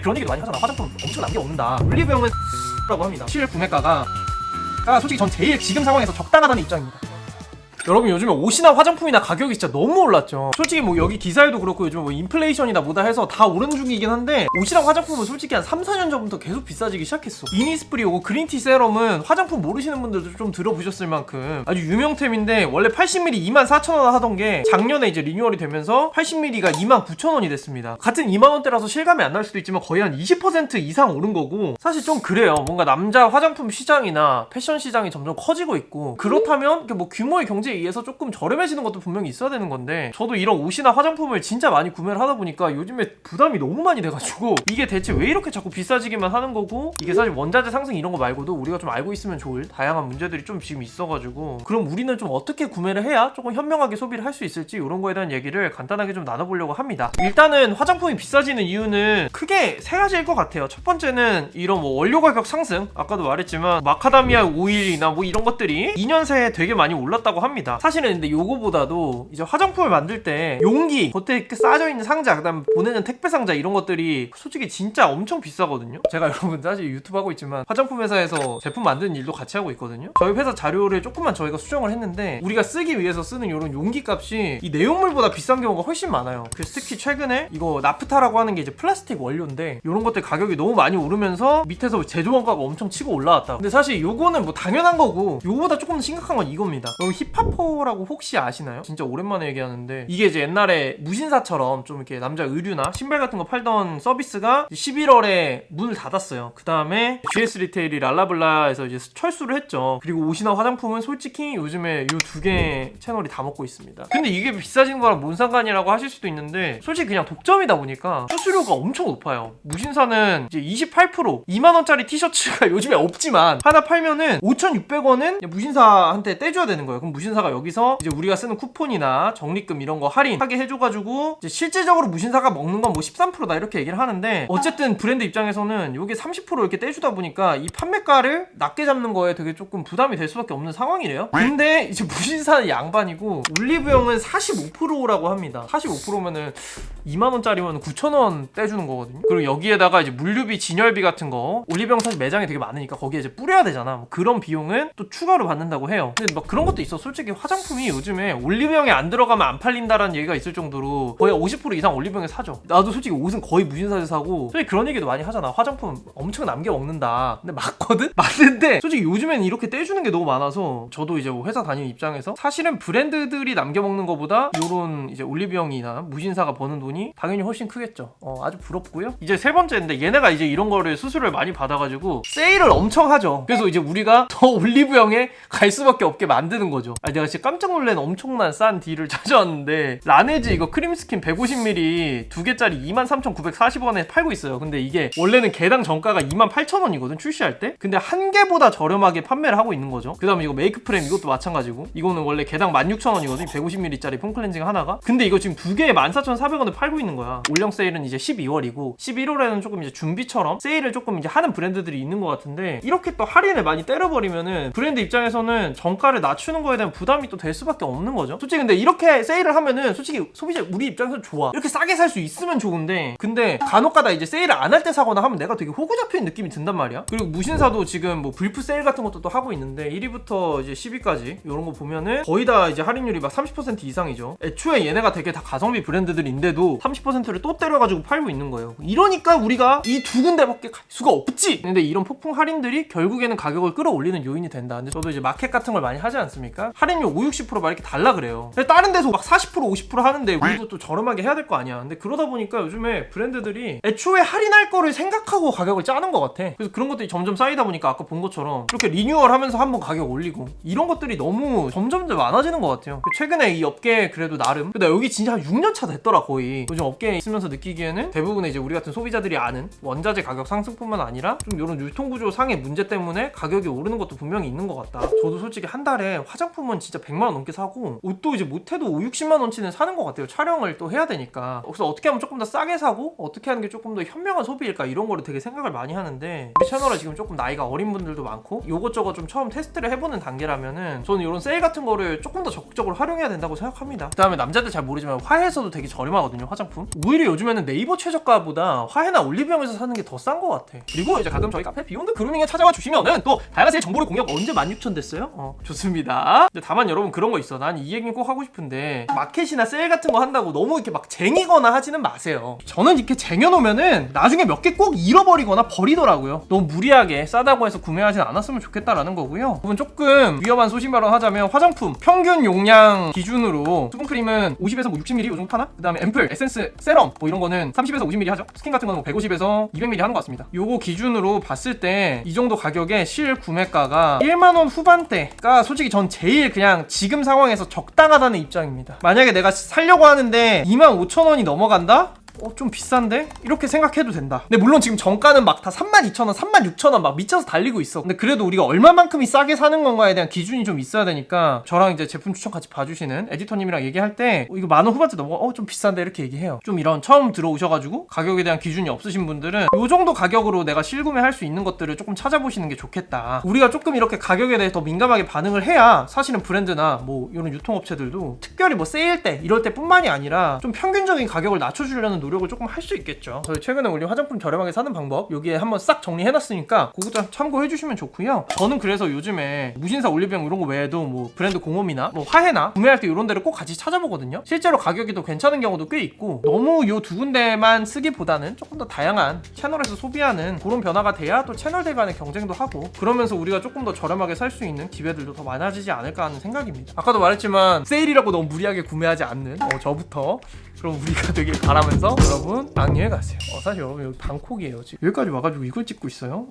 그런 얘기도 많이 하잖아. 화장품 엄청 남겨먹는다. 올리브영은 라고 합니다. 실구매가가 솔직히 전 제일 지금 상황에서 적당하다는 입장입니다. 여러분 요즘에 옷이나 화장품이나 가격이 진짜 너무 올랐죠. 솔직히 뭐 여기 기사에도 그렇고 요즘 뭐 인플레이션이다 뭐다 해서 다 오른 중이긴 한데 옷이랑 화장품은 솔직히 한 3-4년 전부터 계속 비싸지기 시작했어. 이니스프리 오고 그린티 세럼은 화장품 모르시는 분들도 좀 들어보셨을 만큼 아주 유명템인데 원래 80ml 24,000원 하던 게 작년에 이제 리뉴얼이 되면서 80ml가 29,000원이 됐습니다. 같은 2만원대라서 실감이 안 날 수도 있지만 거의 한 20% 이상 오른 거고 사실 좀 그래요. 뭔가 남자 화장품 시장이나 패션 시장이 점점 커지고 있고 그렇다면 뭐 규모의 경제에 의해서 조금 저렴해지는 것도 분명히 있어야 되는 건데 저도 이런 옷이나 화장품을 진짜 많이 구매를 하다 보니까 요즘에 부담이 너무 많이 돼가지고 이게 대체 왜 이렇게 자꾸 비싸지기만 하는 거고 이게 사실 원자재 상승 이런 거 말고도 우리가 좀 알고 있으면 좋을 다양한 문제들이 좀 지금 있어가지고 그럼 우리는 좀 어떻게 구매를 해야 조금 현명하게 소비를 할 수 있을지 이런 거에 대한 얘기를 간단하게 좀 나눠보려고 합니다. 일단은 화장품이 비싸지는 이유는 크게 세 가지일 것 같아요. 첫 번째는 이런 뭐 원료 가격 상승 아까도 말했지만 마카다미아 오일이나 뭐 이런 것들이 2년 새에 되게 많이 올랐다고 합니다. 사실은 근데 요거보다도 이제 화장품을 만들 때 용기 겉에 쌓여져 있는 상자 그다음 보내는 택배 상자 이런 것들이 솔직히 진짜 엄청 비싸거든요. 제가 여러분 사실 유튜브 하고 있지만 화장품 회사에서 제품 만드는 일도 같이 하고 있거든요. 저희 회사 자료를 조금만 저희가 수정을 했는데 우리가 쓰기 위해서 쓰는 이런 용기 값이 이 내용물보다 비싼 경우가 훨씬 많아요. 그래서 특히 최근에 이거 나프타라고 하는 게 이제 플라스틱 원료인데 이런 것들 가격이 너무 많이 오르면서 밑에서 제조 원가가 엄청 치고 올라왔다. 근데 사실 요거는 뭐 당연한 거고 요거보다 조금 더 심각한 건 이겁니다. 여기 힙합퍼라고 혹시 아시나요? 진짜 오랜만에 얘기하는데 이게 이제 옛날에 무신사처럼 좀 이렇게 남자 의류나 신발 같은 거 팔던 서비스가 11월에 문을 닫았어요. 그 다음에 GS 리테일이 랄라블라에서 이제 철수를 했죠. 그리고 옷이나 화장품은 솔직히 요즘에 요 두 개 채널이 다 먹고 있습니다. 근데 이게 비싸진 거랑 뭔 상관이라고 하실 수도 있는데 솔직히 그냥 독점이다 보니까 수수료가 엄청 높아요. 무신사는 이제 28% 2만원짜리 티셔츠가 요즘에 없지만 하나 팔면은 5,600원은 무신사한테 떼줘야 되는 거예요. 그럼 무신사가 여기서 이제 우리가 쓰는 쿠폰이나 적립금 이런 거 할인하게 해줘가지고 이제 실질적으로 무신사가 먹는 건 뭐 13%다 이렇게 얘기를 하는데 어쨌든 브랜드 입장에서는 요게 30% 이렇게 떼주다 보니까 이 판매가를 낮게 잡는 거에 되게 조금 부담이 될 수밖에 없는 상황이래요. 근데 이제 무신사는 양반이고 올리브영은 45%라고 합니다. 45%면은 2만원짜리면 9,000원 떼주는 거거든요. 그리고 여기에다가 이제 물류비, 진열비 같은 거 올리브영 사실 매장이 되게 많으니까 거기에 이제 뿌려야 되잖아. 뭐 그런 비용은 또 추가로 받는다고 해요. 근데 막 그런 것도 있어. 솔직히 화장품이 요즘에 올리브영에 안 들어가면 안 팔린다라는 얘기가 있을 정도로 거의 50% 이상 올리브영에 사죠. 나도 솔직히 옷은 거의 무신사에서 사고 솔직히 그런 얘기도 많이 하잖아. 화장품 엄청 남겨 먹는다. 근데 맞거든? 맞는데 솔직히 요즘에는 이렇게 떼주는 게 너무 많아서 저도 이제 뭐 회사 다니는 입장에서 사실은 브랜드들이 남겨 먹는 것보다 요런 이제 올리브영이나 무신사가 버는 돈이 당연히 훨씬 크겠죠. 아주 부럽고요. 이제 세 번째인데 얘네가 이제 이런 거를 수수료를 많이 받아가지고 세일을 엄청 하죠. 그래서 이제 우리가 더 올리브영에 갈 수밖에 없게 만드는 거죠. 내가 진짜 깜짝 놀란 엄청난 싼 딜을 찾아왔는데 라네즈 이거 크림스킨 150ml 두 개짜리 23,940원에 팔고 있어요. 근데 이게 원래는 개당 정가가 28,000원이거든 출시할 때. 근데 한 개보다 저렴하게 판매를 하고 있는 거죠. 그 다음에 이거 메이크 프레임 이것도 마찬가지고 이거는 원래 개당 16,000원이거든 150ml짜리 폼클렌징 하나가. 근데 이거 지금 두 개에 14,400원에 팔고 있는 거야. 올영 세일은 이제 12월이고 11월에는 조금 이제 준비처럼 세일을 조금 이제 하는 브랜드들이 있는 것 같은데 이렇게 또 할인을 많이 때려버리면은 브랜드 입장에서는 정가를 낮추는 거에 대한 부담이 또 될 수밖에 없는 거죠. 솔직히 근데 이렇게 세일을 하면은 솔직히 소비자 우리 입장에서 좋아. 이렇게 싸게 살 수 있으면 좋은데 근데 간혹가다 이제 세일을 안 할 때 사거나 하면 내가 되게 호구 잡히는 느낌이 든단 말이야. 그리고 무신사도 지금 뭐 불프 세일 같은 것도 또 하고 있는데 1위부터 이제 10위까지 이런 거 보면은 거의 다 이제 할인율이 막 30% 이상이죠. 애초에 얘네가 되게 다 가성비 브랜드들인데도 30%를 또 때려가지고 팔고 있는 거예요. 이러니까 우리가 이 두 군데밖에 갈 수가 없지. 근데 이런 폭풍 할인들이 결국에는 가격을 끌어올리는 요인이 된다. 근데 저도 이제 마켓 같은 걸 많이 하지 않습니까? 할인율 50, 60% 막 이렇게 달라 그래요. 근데 다른 데서 막 40%, 50% 하는데 우리도 또 저렴하게 해야 될 거 아니야. 근데 그러다 보니까 요즘에 브랜드들이 애초에 할인할 거를 생각하고 가격을 짜는 것 같아. 그래서 그런 것들이 점점 쌓이다 보니까 아까 본 것처럼 이렇게 리뉴얼 하면서 한번 가격 올리고 이런 것들이 너무 점점 더 많아지는 것 같아요. 최근에 이 업계 그래도 나름 근데 여기 진짜 한 6년 차 됐더라 거의. 요즘 업계에 있으면서 느끼기에는 대부분의 이제 우리 같은 소비자들이 아는 원자재 가격 상승뿐만 아니라 좀 이런 유통구조 상의 문제 때문에 가격이 오르는 것도 분명히 있는 것 같다. 저도 솔직히 한 달에 화장품은 진짜 100만원 넘게 사고 옷도 이제 못해도 5, 60만원치는 사는 것 같아요. 촬영을 또 해야 되니까. 그래서 어떻게 하면 조금 더 싸게 사고 어떻게 하는 게 조금 더 현명한 소비일까 이런 거를 되게 생각을 많이 하는데 우리 채널에 지금 조금 나이가 어린 분들도 많고 요것저것 좀 처음 테스트를 해보는 단계라면은 저는 이런 세일 같은 거를 조금 더 적극적으로 활용해야 된다고 생각합니다. 그 다음에 남자들 잘 모르지만 화해에서도 되게 저렴하거든요, 화장품. 오히려 요즘에는 네이버 최저가보다 화해나 올리브영에서 사는 게 더 싼 것 같아. 그리고 이제 가끔 저희 카페 비욘드 그루밍에 찾아와 주시면은 또 다양한 세일 정보를 공유하고 언제 16,000 됐어요? 좋습니다. 근데 다만 여러분 그런 거 있어. 난 이 얘기는 꼭 하고 싶은데 마켓이나 세일 같은 거 한다고 너무 이렇게 막 쟁이거나 하지는 마세요. 저는 이렇게 쟁여놓으면은 나중에 몇 개 꼭 잃어버리거나 버리더라고요. 너무 무리하게 싸다고 해서 구매하진 않았으면 좋겠다라는 거고요. 부분 조금 위험한 소신 발언하자면 화장품 평균 용량 기준으로 수분크림은 50에서 뭐 60ml 요 정도 파나? 그 다음에 앰플, 에센스, 세럼 뭐 이런 거는 30에서 50ml 하죠. 스킨 같은 거는 뭐 150에서 200ml 하는 것 같습니다. 요거 기준으로 봤을 때 이 정도 가격에 실 구매가가 1만원 후반대가 솔직히 전 제일 그냥 지금 상황에서 적당하다는 입장입니다. 만약에 내가 살려고 하는데 25,000원이 넘어간다? 좀 비싼데? 이렇게 생각해도 된다. 근데 물론 지금 정가는 막 다 32,000원, 36,000원 막 미쳐서 달리고 있어. 근데 그래도 우리가 얼마만큼이 싸게 사는 건가에 대한 기준이 좀 있어야 되니까 저랑 이제 제품 추천 같이 봐주시는 에디터님이랑 얘기할 때 이거 10,000원 후반대 넘어가 좀 비싼데 이렇게 얘기해요. 좀 이런 처음 들어오셔가지고 가격에 대한 기준이 없으신 분들은 요 정도 가격으로 내가 실구매할 수 있는 것들을 조금 찾아보시는 게 좋겠다. 우리가 조금 이렇게 가격에 대해 더 민감하게 반응을 해야 사실은 브랜드나 뭐 이런 유통업체들도 특별히 뭐 세일 때 이럴 때 뿐만이 아니라 좀 평균적인 가격을 낮춰주려는 노력을 조금 할 수 있겠죠. 저희 최근에 올린 화장품 저렴하게 사는 방법 여기에 한번 싹 정리해놨으니까 그것도 참고해주시면 좋고요. 저는 그래서 요즘에 무신사 올리브영 이런 거 외에도 뭐 브랜드 공홈이나 뭐 화해나 구매할 때 이런 데를 꼭 같이 찾아보거든요. 실제로 가격이 더 괜찮은 경우도 꽤 있고 너무 요 두 군데만 쓰기보다는 조금 더 다양한 채널에서 소비하는 그런 변화가 돼야 또 채널들 간의 경쟁도 하고 그러면서 우리가 조금 더 저렴하게 살 수 있는 기회들도 더 많아지지 않을까 하는 생각입니다. 아까도 말했지만 세일이라고 너무 무리하게 구매하지 않는 저부터 그럼 우리가 되길 바라면서 여러분 안녕히 가세요. 사실 여러분 여기 방콕이에요. 지금 여기까지 와가지고 이걸 찍고 있어요.